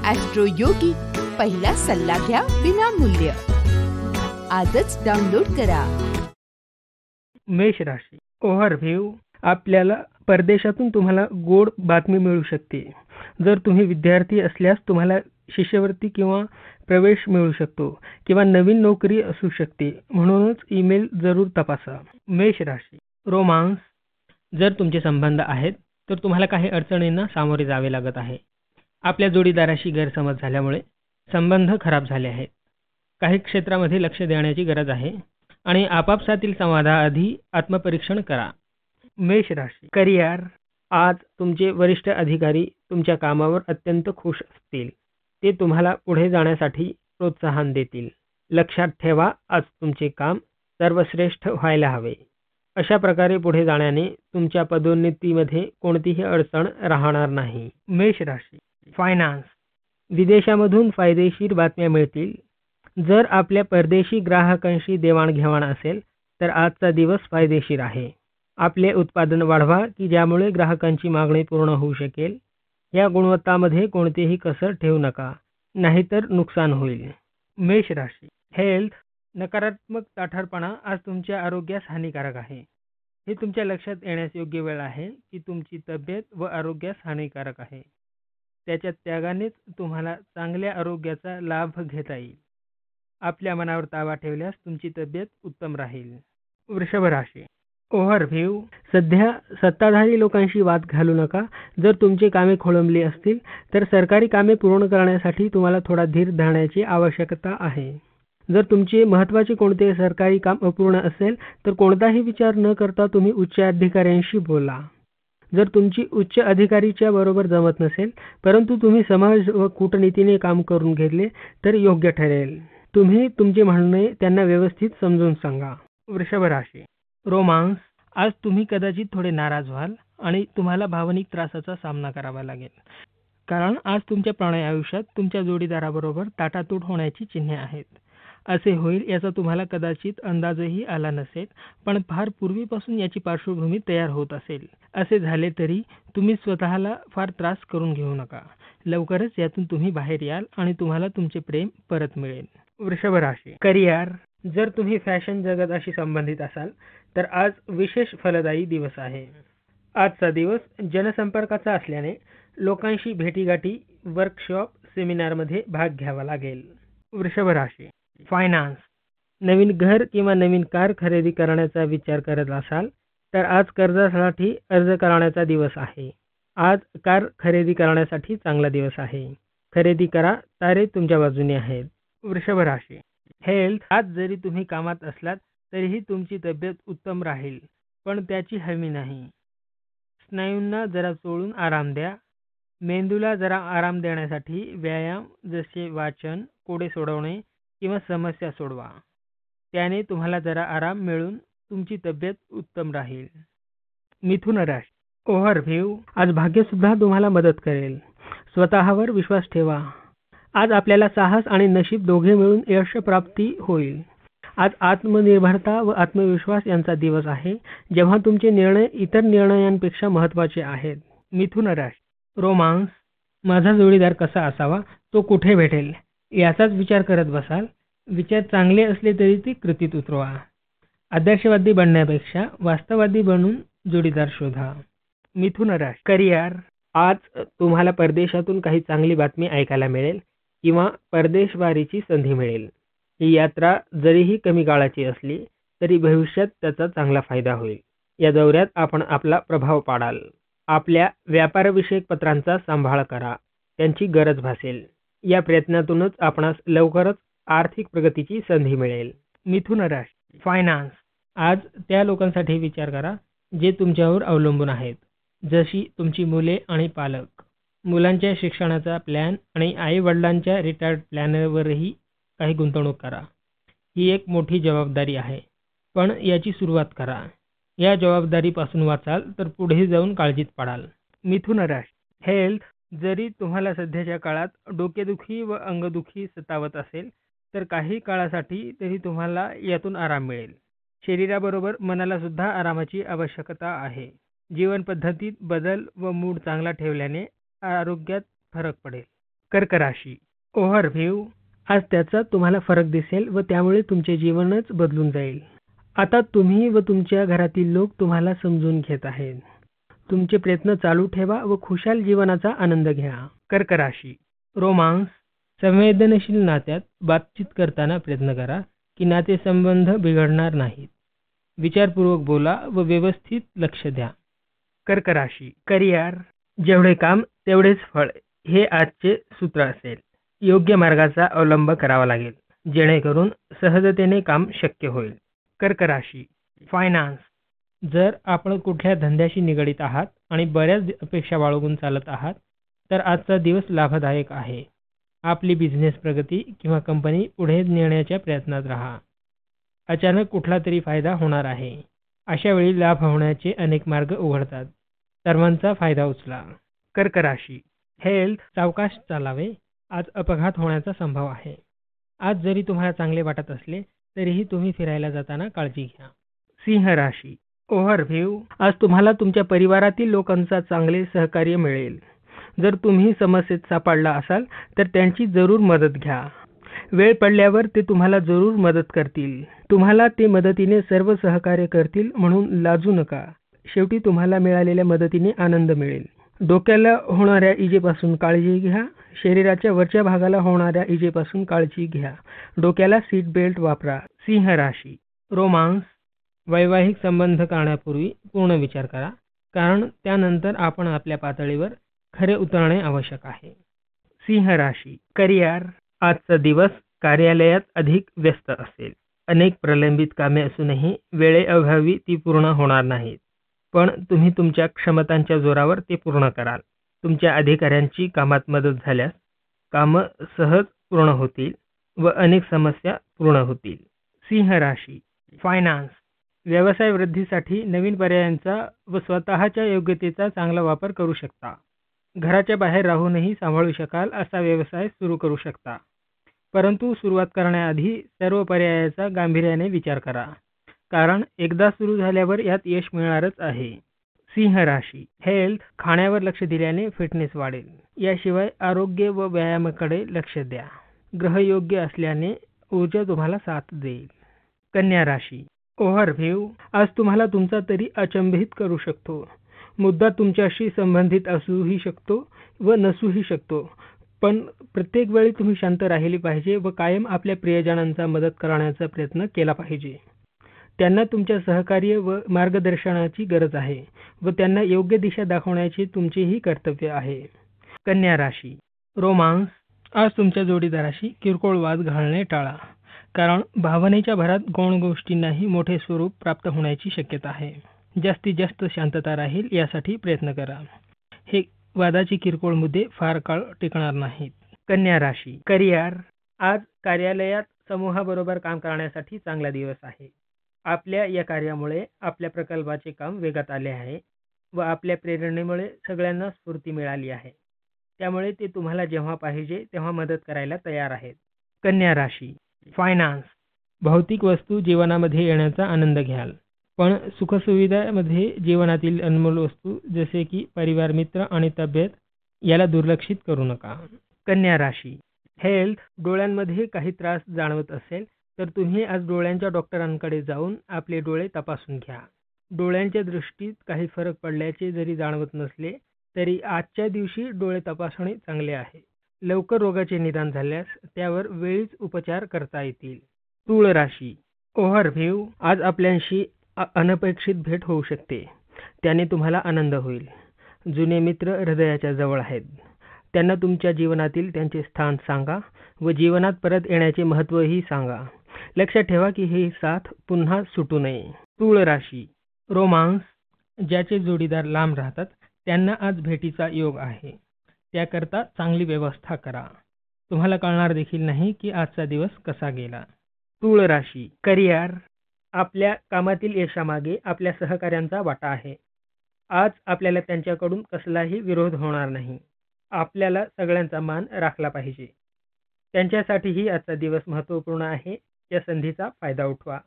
Austro योगी, पहिला सल्ला घ्या विनामूल्य. आजच डाउनलोड करा. मेष राशी ओव्हरव्ह्यू. आपल्याला परदेशातून तुम्हाला गोड बातमी मिळू शकते. जर तुम्ही विद्यार्थी असल्यास तुम्हाला शिष्यवृत्ती किंवा प्रवेश मिळू शकतो किंवा नवीन नोकरी असू शकते, म्हणूनच ईमेल जरूर तपासा. मेष राशी रोमांस. जर तुमचे संबंध आहेत तर तुम्हाला काही अडचणींना सामोरे जावे लागत आहे. आपल्या जोडीदाराशी गैरसमज झाल्यामुळे संबंध खराब झाले आहेत. काही क्षेत्रामध्ये लक्ष देण्याची गरज आहे आणि आपापसातील संवादाआधी आत्मपरीक्षण करा. मेष राशी करिअर. आज तुमचे वरिष्ठ अधिकारी तुमच्या कामावर अत्यंत खुश असतील. ते तुम्हाला पुढे जाण्यासाठी प्रोत्साहन देतील. लक्षात ठेवा, आज तुमचे काम सर्वश्रेष्ठ व्हायला हवे. अशा प्रकारे पुढे जाण्याने तुमच्या पदोन्नतीमध्ये कोणतीही अडचण राहणार नाही. मेष राशी फायनान्स. विदेशामधून फायदेशीर बातम्या मिळतील. जर आपल्या परदेशी ग्राहकांशी देवाणघेवाण असेल तर आजचा दिवस फायदेशीर आहे. आपले उत्पादन वाढवा की ज्यामुळे ग्राहकांची मागणी पूर्ण होऊ शकेल. या गुणवत्तामध्ये कोणतेही कसर ठेवू नका, नाहीतर नुकसान होईल. मेष राशी हेल्थ. नकारात्मक ताठरपणा आज तुमच्या आरोग्यास हानिकारक आहे. हे तुमच्या लक्षात येण्यास योग्य वेळ आहे की तुमची तब्येत व आरोग्यास हानिकारक आहे. त्याच्या त्यागानेच तुम्हाला चांगल्या आरोग्याचा लाभ घेता येईल. आपल्या मनावर ताबा ठेवल्यास तुमची तब्येत उत्तम राहील. वृषभ राशी ओव्हरव्ह्यू. सध्या सत्ताधारी लोकांशी वाद घालू नका. जर तुमची कामे खोळंबली असतील तर सरकारी कामे पूर्ण करण्यासाठी तुम्हाला थोडा धीर धरण्याची आवश्यकता आहे. जर तुमचे महत्त्वाचे कोणते सरकारी काम अपूर्ण असेल तर कोणताही विचार न करता तुम्ही उच्च अधिकाऱ्यांशी बोला. जर तुमची उच्च अधिकारीच्या बरोबर जमत नसेल परंतु तुम्ही समाज व कूटनीतीने काम करून घेतले तर योग्य ठरेल. तुम्ही तुमचे म्हणणे त्यांना व्यवस्थित समजून सांगा. वृषभ राशी रोमांस. आज तुम्ही कदाचित थोडे नाराज व्हाल आणि तुम्हाला भावनिक त्रासाचा सामना करावा लागेल, कारण आज तुमच्या प्रणय आयुष्यात तुमच्या जोडीदाराबरोबर ताटातूट होण्याची चिन्हे आहेत. असे होईल याचा तुम्हाला कदाचित अंदाजही आला नसेल, पण फार पूर्वीपासून याची पार्श्वभूमी तयार होत असेल. असे झाले तरी तुम्ही स्वतःला फार त्रास करून घेऊ नका. लवकरच यातून तुम्ही बाहेर याल आणि तुम्हाला तुमचे प्रेम परत मिळेल. वृषभ राशी करिअर. जर तुम्ही फॅशन जगताशी संबंधित असाल तर आज विशेष फलदायी दिवस आहे. आजचा दिवस जनसंपर्काचा असल्याने लोकांशी भेटीगाठी, वर्कशॉप, सेमिनारमध्ये भाग घ्यावा लागेल. वृषभ राशी फायनान्स. नवीन घर किंवा नवीन कार खरेदी करण्याचा विचार करत असाल तर आज कर्जासाठी अर्ज करण्याचा दिवस आहे. आज कार खरेदी करण्यासाठी चांगला दिवस आहे. खरेदी करा, तारे तुमच्या बाजूने आहेत. वृषभ राशी हेल्थ. आज जरी तुम्ही कामात असलात तरीही तुमची तब्येत उत्तम राहील, पण त्याची हमी नाही. स्नायूंना जरा चोळून आराम द्या. मेंदूला जरा आराम देण्यासाठी व्यायाम जसे वाचन, कोडे सोडवणे किंवा समस्या सोडवा. त्याने तुम्हाला जरा आराम मिळून तुमची तब्येत उत्तम राहील. मिथुन राशी ओव्हरव्ह्यू. आज भाग्यसुद्धा तुम्हाला मदत करेल. स्वतःवर विश्वास ठेवा. आज आपल्याला साहस आणि नशीब दोघे मिळून यश प्राप्ती होईल. आज आत्मनिर्भरता व आत्मविश्वास यांचा दिवस आहे, जेव्हा तुमचे निर्णय इतर निर्णयांपेक्षा महत्त्वाचे आहेत. मिथुन राशी रोमांस. माझा जोडीदार कसा असावा, तो कुठे भेटेल याचाच विचार करत बसाल. विचार चांगले असले तरी ते कृतीत उतरवा. आदर्शवादी बनण्यापेक्षा वास्तववादी बनून जोडीदार शोधा. मिथुन राशी करिअर. आज तुम्हाला परदेशातून काही चांगली बातमी ऐकायला मिळेल किंवा परदेशवारीची संधी मिळेल. ही यात्रा जरीही कमी काळाची असली तरी भविष्यात त्याचा चांगला फायदा होईल. या दौऱ्यात आपण आपला प्रभाव पाडाल. आपल्या व्यापारविषयक पत्रांचा सांभाळ करा, त्यांची गरज भासेल. या प्रयत्नातूनच आपणास लवकरच आर्थिक प्रगतीची संधी मिळेल. मिथुन राशी फायनान्स. आज त्या लोकांसाठी विचार करा जे तुमच्यावर अवलंबून आहेत, जशी तुमची मुले आणि पालक. मुलांच्या शिक्षणाचा प्लॅन आणि आई वडिलांच्या रिटायर्ड प्लॅनवरही काही गुंतवणूक करा. ही एक मोठी जबाबदारी आहे, पण याची सुरुवात करा. या जबाबदारीपासून वाचाल तर पुढे जाऊन काळजीत पडाल. मिथुन राशी हेल्थ. जरी तुम्हाला सध्याच्या काळात डोकेदुखी व अंगदुखी सतावत असेल तर काही काळासाठी तरी तुम्हाला यातून आराम मिळेल. शरीराबरोबर मनाला सुद्धा आरामाची आवश्यकता आहे. जीवन पद्धतीत बदल व मूड चांगला ठेवल्याने आरोग्यात फरक पडेल. कर्क राशी ओव्हरव्ह्यू आज त्याचा तुम्हाला फरक दिसेल व त्यामुळे तुमचे जीवनच बदलून जाईल. आता तुम्ही व तुमच्या घरातील लोक तुम्हाला समजून घेत आहेत. तुमचे प्रयत्न चालू ठेवा व खुशाल जीवनाचा आनंद घ्या. कर्क राशी रोमांस संवेदनशील नात्यात बातचीत करताना प्रयत्न करा की नातेसंबंध बिघडणार नाहीत. विचारपूर्वक बोला व व्यवस्थित लक्ष द्या. कर्क राशी करिअर जेवढे काम तेवढेच फळ हे आजचे सूत्र असेल. योग्य मार्गाचा अवलंब करावा लागेल जेणेकरून सहजतेने काम शक्य होईल. कर्क राशी फायनान्स जर आपण कुठल्या धंद्याशी निगडित आहात आणि बऱ्याच अपेक्षा बाळगून चालत आहात तर आजचा दिवस लाभदायक आहे. आपली बिझनेस प्रगती किंवा कंपनी पुढे नेण्याच्या प्रयत्नात राहा. अचानक कुठला तरी फायदा होणार आहे. अशा वेळी लाभ होण्याचे अनेक मार्ग उघडतात. सर्वांचा फायदा उचला. कर्क राशी हेल्थ सावकाश चालावे. आज अपघात होण्याचा संभव आहे. आज जरी तुम्हाला चांगले वाटत असले तरीही तुम्ही फिरायला जाताना काळजी घ्या. सिंह राशी ओव्हरव्ह्यू आज तुम्हाला तुमच्या परिवारातील लोकांचा चांगले सहकार्य मिळेल. जर तुम्ही समस्येत सापडला असाल तर त्यांची जरूर मदत घ्या. वेळ पडल्यावर ते तुम्हाला जरूर मदत करतील. तुम्हाला ते मदतीने सर्व सहकार्य करतील म्हणून लाजू नका. शेवटी तुम्हाला मिळालेल्या मदतीने आनंद मिळेल. डोक्याला होणाऱ्या इजेपासून काळजी घ्या. शरीराच्या वरच्या भागाला होणाऱ्या इजेपासून काळजी घ्या. डोक्याला सीट बेल्ट वापरा. सिंह राशी रोमांस वैवाहिक संबंध करण्यापूर्वी पूर्ण विचार करा कारण त्यानंतर आपण आपल्या पातळीवर खरे उतरणे आवश्यक आहे. सिंह राशी करिअर आजचा दिवस कार्यालयात अधिक व्यस्त असेल. अनेक प्रलंबित कामे असूनही वेळेअभावी ती पूर्ण होणार नाहीत. पण तुम्ही तुमच्या क्षमतांच्या जोरावर ते पूर्ण कराल. तुमच्या अधिकाऱ्यांची कामात मदत झाल्यास कामं सहज पूर्ण होतील व अनेक समस्या पूर्ण होतील. सिंह राशी फायनान्स व्यवसाय वृद्धीसाठी नवीन पर्यायांचा व स्वतःच्या योग्यतेचा चांगला वापर करू शकता. घराच्या बाहेर राहूनही सांभाळू शकाल असा व्यवसाय सुरू करू शकता. परंतु सुरुवात करण्याआधी सर्व पर्यायाचा गांभीर्याने विचार करा कारण एकदा सुरू झाल्यावर यात यश मिळणारच आहे. सिंह राशी हेल्थ खाण्यावर लक्ष दिल्याने फिटनेस वाढेल. याशिवाय आरोग्य व व्यायामाकडे लक्ष द्या. ग्रह योग्य असल्याने ऊर्जा तुम्हाला साथ देईल. कन्या राशी ओव्हरव्ह्यू आज तुम्हाला तुमचा तरी अचंबित करू शकतो. मुद्दा तुमच्याशी संबंधित असूही शकतो व नसूही शकतो. पण प्रत्येक वेळी तुम्ही शांत राहिली पाहिजे व कायम आपल्या प्रियजनांचा मदत करण्याचा प्रयत्न केला पाहिजे. त्यांना तुमच्या सहकार्य व मार्गदर्शनाची गरज आहे व त्यांना योग्य दिशा दाखवण्याचे तुमचेही कर्तव्य आहे. कन्या राशी रोमांस आज तुमच्या जोडीदाराशी किरकोळ वाद घालणे टाळा कारण भावनेच्या भरात गौण गोष्टींनाही मोठे स्वरूप प्राप्त होण्याची शक्यता आहे. जास्तीत जास्त शांतता राहील यासाठी प्रयत्न करा. हे वादाची किरकोळ मुद्दे फार काळ टिकणार नाहीत. कन्या राशी करिअर आज कार्यालयात समूहाबरोबर काम करण्यासाठी चांगला दिवस आहे. आपल्या या कार्यामुळे आपल्या प्रकल्पाचे काम वेगात आले आहे व आपल्या प्रेरणेमुळे सगळ्यांना स्फूर्ती मिळाली आहे. त्यामुळे ते तुम्हाला जेव्हा पाहिजे तेव्हा मदत करायला तयार आहेत. कन्या राशी फायनान्स भौतिक वस्तू जीवनामध्ये येण्याचा आनंद घ्याल. पण सुखसुविधामध्ये जीवनातील अनमोल वस्तू जसे की परिवार मित्र आणि तब्येत याला दुर्लक्षित करू नका. कन्या राशी हेल्थ डोळ्यांमध्ये काही त्रास जाणवत असेल तर तुम्ही आज डोळ्यांच्या डॉक्टरांकडे जाऊन आपले डोळे तपासून घ्या. डोळ्यांच्या दृष्टीत काही फरक पडल्याचे जरी जाणवत नसले तरी आजच्या दिवशी डोळे तपासणे चांगले आहे. लवकर रोगाचे निदान झाल्यास त्यावर वेळीच उपचार करता येतील. तूळ राशी ओव्हरव्ह्यू आज आपल्याशी अनपेक्षित भेट होऊ शकते. त्याने तुम्हाला आनंद होईल. जुने मित्र हृदयाच्या जवळ आहेत. त्यांना तुमच्या जीवनातील त्यांचे स्थान सांगा व जीवनात परत येण्याचे महत्त्वही सांगा. लक्षात ठेवा की ही साथ पुन्हा सुटू नये. तूळ राशी रोमांस ज्याचे जोडीदार लांब राहतात त्यांना आज भेटीचा योग आहे. त्याकरता चांगली व्यवस्था करा. तुम्हाला कळणार देखील नाही की आजचा दिवस कसा गेला. तूळ राशी करिअर आपल्या कामातील यशामागे आपल्या सहकाऱ्यांचा वाटा आहे. आज आपल्याला त्यांच्याकडून कसलाही विरोध होणार नाही. आपल्याला सगळ्यांचा मान राखला पाहिजे. त्यांच्यासाठीही आजचा दिवस महत्त्वपूर्ण आहे. या संधीचा फायदा उठवा.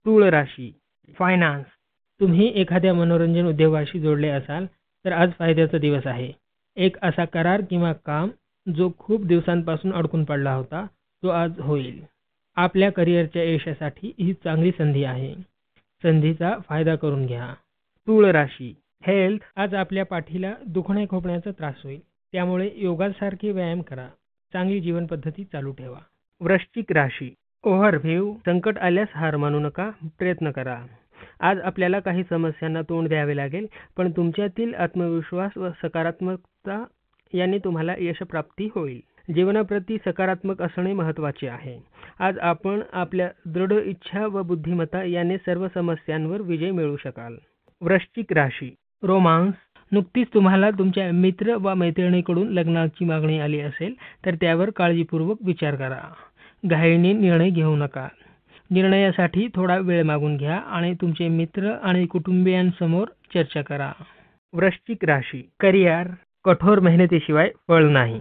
तूळ राशी फायनान्स तुम्ही एखाद्या मनोरंजन उद्योगाशी जोडले असाल तर आज फायद्याचा दिवस आहे. एक असा करार किंवा काम जो खूप दिवसांपासून अडकून पडला होता तो आज होईल. आपल्या करिअरच्या यशासाठी ही चांगली संधी आहे. संधीचा फायदा करून घ्या. तूळ राशी हेल्थ आज आपल्या पाठीला दुखणे खोकण्याचा त्रास होईल. त्यामुळे योगासारखे व्यायाम करा. चांगली जीवन पद्धती चालू ठेवा. वृश्चिक राशी ओव्हरव्ह्यू संकट आल्यास हार मानू नका. प्रयत्न करा. आज आपल्याला काही समस्यांना तोंड द्यावे लागेल, पण तुमच्यातील आत्मविश्वास व सकारात्मकता याने तुम्हाला यशप्राप्ती होईल. जीवनाप्रती सकारात्मक असणे महत्त्वाचे आहे. आज आपण आपल्या दृढ इच्छा व बुद्धिमत्ता याने सर्व समस्यांवर विजय मिळवू शकाल. वृश्चिक राशी रोमांस नुकतीच तुम्हाला तुमच्या मित्र व मैत्रिणीकडून लग्नाची मागणी आली असेल तर त्यावर काळजीपूर्वक विचार करा. घाईने निर्णय घेऊ नका. निर्णयासाठी थोडा वेळ मागून घ्या आणि तुमचे मित्र आणि कुटुंबियांसमोर चर्चा करा. वृश्चिक राशी करिअर कठोर मेहनतीशिवाय फळ नाही.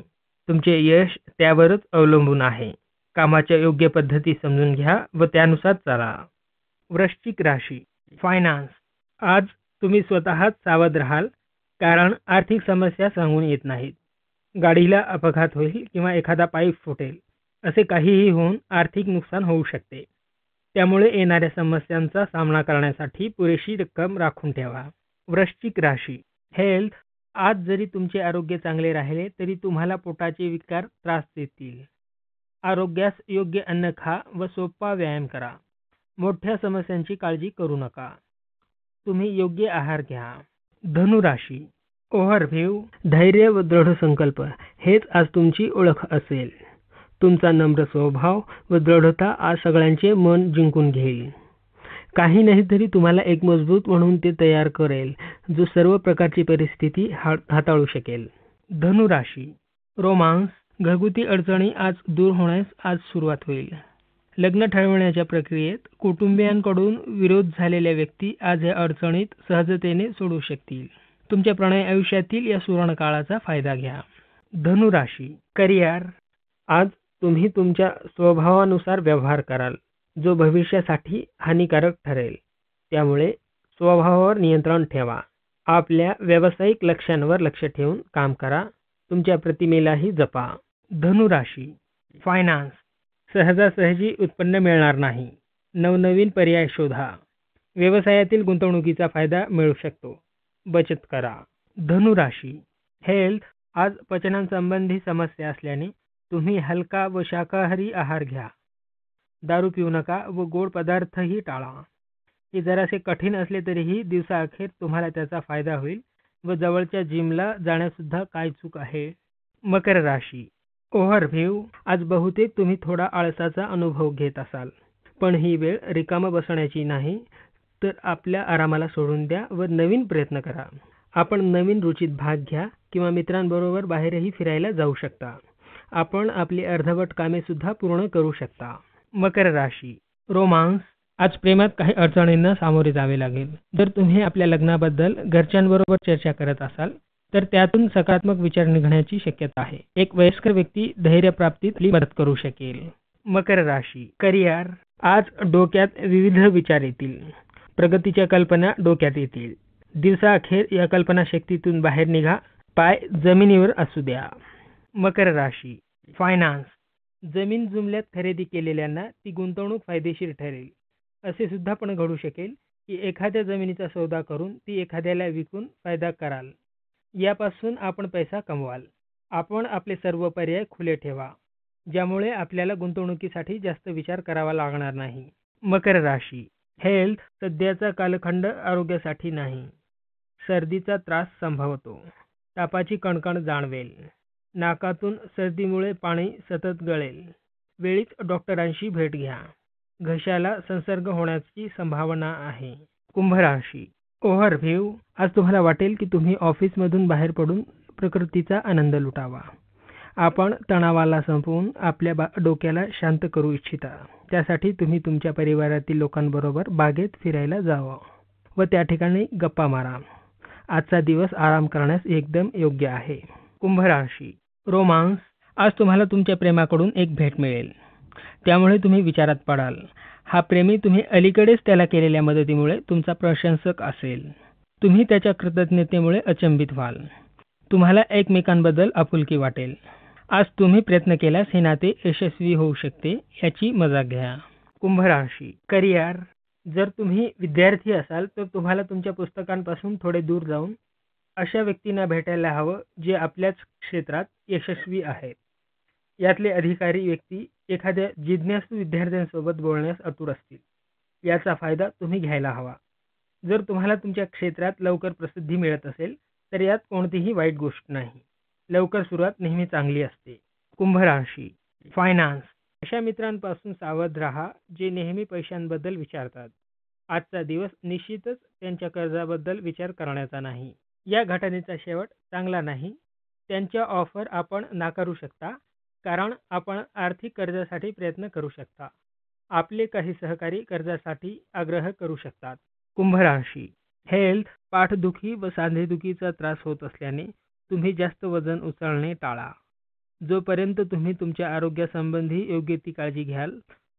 तुमचे यश त्यावरच अवलंबून आहे. कामाच्या योग्य पद्धती समजून घ्या व त्यानुसार चाला. वृश्चिक राशी फायनान्स आज तुम्ही स्वतःच सावध राहाल, कारण आर्थिक समस्या सांगून येत नाहीत. गाडीला अपघात होईल किंवा एखादा पाईप फुटेल असे काहीही होऊन आर्थिक नुकसान होऊ शकते. त्यामुळे येणाऱ्या समस्यांचा सामना करण्यासाठी पुरेशी रक्कम राखून ठेवा. वृश्चिक राशी हेल्थ आज जरी तुमचे आरोग्य चांगले राहिले तरी तुम्हाला पोटाचे विकार त्रास देतील. आरोग्यास योग्य अन्न खा व सोपा व्यायाम करा. मोठ्या समस्यांची काळजी करू नका. तुम्ही योग्य आहार घ्या. धनुराशी ओव्हरव्ह्यू धैर्य व दृढ संकल्प हेच आज तुमची ओळख असेल. तुमचा नम्र स्वभाव व दृढता आज सगळ्यांचे मन जिंकून घेईल. काही नाही तरी तुम्हाला एक मजबूत म्हणून ते तयार करेल, जो सर्व प्रकारची परिस्थिती हाताळू शकेल. धनुराशी रोमांस घरगुती अडचणी आज दूर होण्यास आज सुरुवात होईल. लग्न ठरवण्याच्या प्रक्रियेत कुटुंबियांकडून विरोध झालेल्या व्यक्ती आज या अडचणीत सहजतेने सोडवू शकतील. तुमच्या प्रणय आयुष्यातील या सुवर्ण काळाचा फायदा घ्या. धनुराशी करिअर आज तुम्ही तुमच्या स्वभावानुसार व्यवहार कराल, जो भविष्यासाठी हानिकारक ठरेल. त्यामुळे स्वभावावर नियंत्रण ठेवा. आपल्या व्यावसायिक लक्ष्यांवर लक्ष ठेवून काम करा. तुमच्या प्रतिमेलाही जपा. धनुराशी फायनान्स सहजासहजी उत्पन्न मिळणार नाही. नवनवीन पर्याय शोधा. व्यवसायातील गुंतवणुकीचा फायदा मिळू शकतो. बचत करा. धनुराशी हेल्थ आज पचनासंबंधी समस्या असल्याने तुम्ही हलका व शाकाहारी आहार घ्या. दारू पिऊ नका व गोड पदार्थही टाळा. हे जरासे कठीण असले तरीही दिवसाअखेर तुम्हाला त्याचा फायदा होईल व जवळच्या जिमला जाण्यासुद्धा काय चूक आहे. मकर राशी ओव्हरव्ह्यू आज बहुतेक तुम्ही थोडा आळसाचा अनुभव घेत असाल, पण ही वेळ रिकामा बसण्याची नाही, तर आपल्या आरामाला सोडून द्या व नवीन प्रयत्न करा. आपण नवीन रुचीत भाग घ्या किंवा मित्रांबरोबर बाहेरही फिरायला जाऊ शकता. आपण आपली अर्धवट कामे सुद्धा पूर्ण करू शकता. मकर राशी रोमांस आज प्रेमात काही अडचणींना सामोरे जावे लागेल. जर तुम्ही आपल्या लग्नाबद्दल घरच्यांबरोबर चर्चा करत असाल तर त्यातून सकारात्मक विचार निघण्याची शक्यता आहे. एक वयस्कर व्यक्ती धैर्यप्राप्तीत मदत करू शकेल. मकर राशी करिअर आज डोक्यात विविध विचार येतील. प्रगतीच्या कल्पना डोक्यात येतील. दिवसाअखेर या कल्पनाशक्तीतून बाहेर निघा. पाय जमिनीवर असू द्या. मकर राशी फायनान्स जमीन जुमल्यात खरेदी केलेल्यांना ती गुंतवणूक फायदेशीर ठरेल. असे सुद्धा पण घडू शकेल की एखाद्या जमिनीचा सौदा करून ती एखाद्याला विकून फायदा कराल. यापासून आपण पैसा कमवाल. आपण आपले सर्व पर्याय खुले ठेवा, ज्यामुळे आपल्याला गुंतवणुकीसाठी जास्त विचार करावा लागणार नाही. मकर राशी हेल्थ सध्याचा कालखंड आरोग्यासाठी नाही. सर्दीचा त्रास संभवतो. तापाची कणकण जाणवेल. नाकातून सर्दीमुळे पाणी सतत गळेल. वेळीच डॉक्टरांशी भेट घ्या. घशाला संसर्ग होण्याची संभावना आहे. कुंभ राशी ओव्हरव्ह्यू आज तुम्हाला वाटेल की तुम्ही ऑफिसमधून बाहेर पडून प्रकृतीचा आनंद लुटावा. आपण तणावाला संपवून आपल्या डोक्याला शांत करू इच्छिता. त्यासाठी तुम्ही तुमच्या परिवारातील लोकांबरोबर बागेत फिरायला जावं व त्या ठिकाणी गप्पा मारा. आजचा दिवस आराम करण्यास एकदम योग्य आहे. कुंभ राशी रोमांस आज तुम्हाला तुमच्या प्रेमाकडून एक भेट मिळेल. त्यामुळे तुम्ही विचारात पडाल. हा प्रेमी तुम्ही अलीकडेच त्याला केलेल्या मदतीमुळे तुमचा प्रशंसक असेल. तुम्ही त्याच्या कृतज्ञतेमुळे अचंबित व्हाल. तुम्हाला एकमेकांबद्दल आपुलकी वाटेल. आज तुम्ही प्रयत्न केल्यास हे नाते यशस्वी होऊ शकते, याची मजा घ्या. कुंभ राशी करिअर. जर तुम्ही विद्यार्थी असाल तर तुम्हाला तुमच्या पुस्तकांपासून थोडे दूर जाऊन अशा व्यक्तींना भेटायला हवं जे आपल्याच क्षेत्रात यशस्वी आहेत. यातले अधिकारी व्यक्ती एखाद्या जिज्ञासू विद्यार्थ्यांसोबत बोलण्यास आतुर असतील. याचा फायदा तुम्ही घ्यायला हवा. जर तुम्हाला तुमच्या क्षेत्रात लवकर प्रसिद्धी मिळत असेल तर यात कोणतीही वाईट गोष्ट नाही. लवकर सुरुवात नेहमी चांगली असते. कुंभ राशी फायनान्स. अशा मित्रांपासून सावध राहा जे नेहमी पैशांबद्दल विचारतात. आजचा दिवस निश्चितच त्यांच्या कर्जाबद्दल विचार करण्याचा नाही. या घटनेचा शेवट चांगला नाही. त्यांच्या ऑफर आपण नाकारू शकता कारण आपण आर्थिक कर्जासाठी प्रयत्न करू शकता. आपले काही सहकारी कर्जासाठी आग्रह करू शकतात. कुंभ राशी हेल्थ. पाठदुखी व सांधेदुखीचा त्रास होत असल्याने तुम्ही जास्त वजन उचलणे टाळा. जोपर्यंत तुम्ही तुमच्या आरोग्यासंबंधी योग्य ती काळजी घ्याल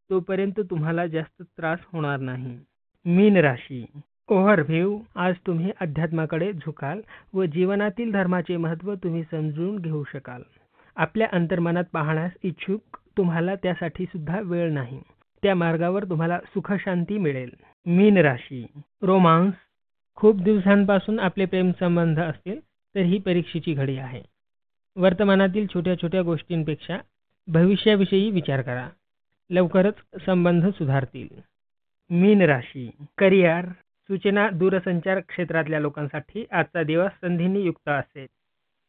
तोपर्यंत तुम्हाला जास्त त्रास होणार नाही. मीन राशी ओव्हरव्ह्यू. आज तुम्ही अध्यात्माकडे झुकाल व जीवनातील धर्माचे महत्त्व तुम्ही समजून घेऊ शकाल. आपल्या अंतर्मनात पाहण्यास इच्छुक तुम्हाला त्यासाठी सुद्धा वेळ नाही. त्या मार्गावर तुम्हाला सुखशांती मिळेल. मीन राशी रोमांस. खूप दिवसांपासून आपले प्रेमसंबंध असतील तर ही परीक्षेची घडी आहे. वर्तमानातील छोट्या छोट्या गोष्टींपेक्षा भविष्याविषयी विचार करा. लवकरच संबंध सुधारतील. मीन राशी करिअर. सूचना दूरसंचार क्षेत्रातल्या लोकांसाठी आजचा दिवस संधींनी युक्त असेल.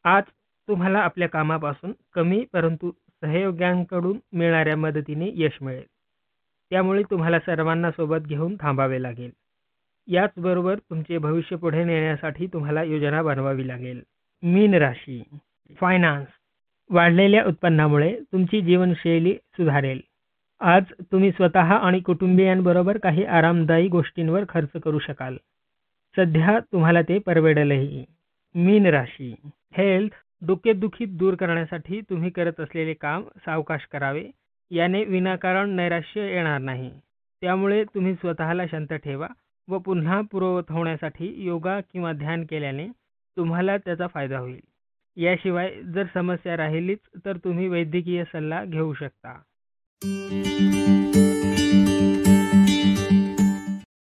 आज तुम्हाला आपल्या कामापासून कमी परंतु सहयोग्यांकडून मिळणाऱ्या मदतीने यश मिळेल. त्यामुळे तुम्हाला सर्वांना सोबत घेऊन थांबावे लागेल. याचबरोबर तुमचे भविष्य पुढे नेण्यासाठी तुम्हाला योजना बनवावी लागेल. मीन राशी फायनान्स. वाढलेल्या उत्पन्नामुळे तुमची जीवनशैली सुधारेल. आज तुम्ही स्वतः आणि कुटुंबियांबरोबर काही आरामदायी गोष्टींवर खर्च करू शकाल. सध्या तुम्हाला ते परवडेलही. मीन राशी हेल्थ. डोकेदुखी दूर करण्यासाठी तुम्ही करत असलेले काम सावकाश करावे. याने विनाकारण नैराश्य येणार नाही. त्यामुळे तुम्ही स्वतःला शांत ठेवा व पुन्हा पूर्ववत होण्यासाठी योगा किंवा ध्यान केल्याने तुम्हाला त्याचा फायदा होईल. याशिवाय जर समस्या राहिलीच तर तुम्ही वैद्यकीय सल्ला घेऊ शकता.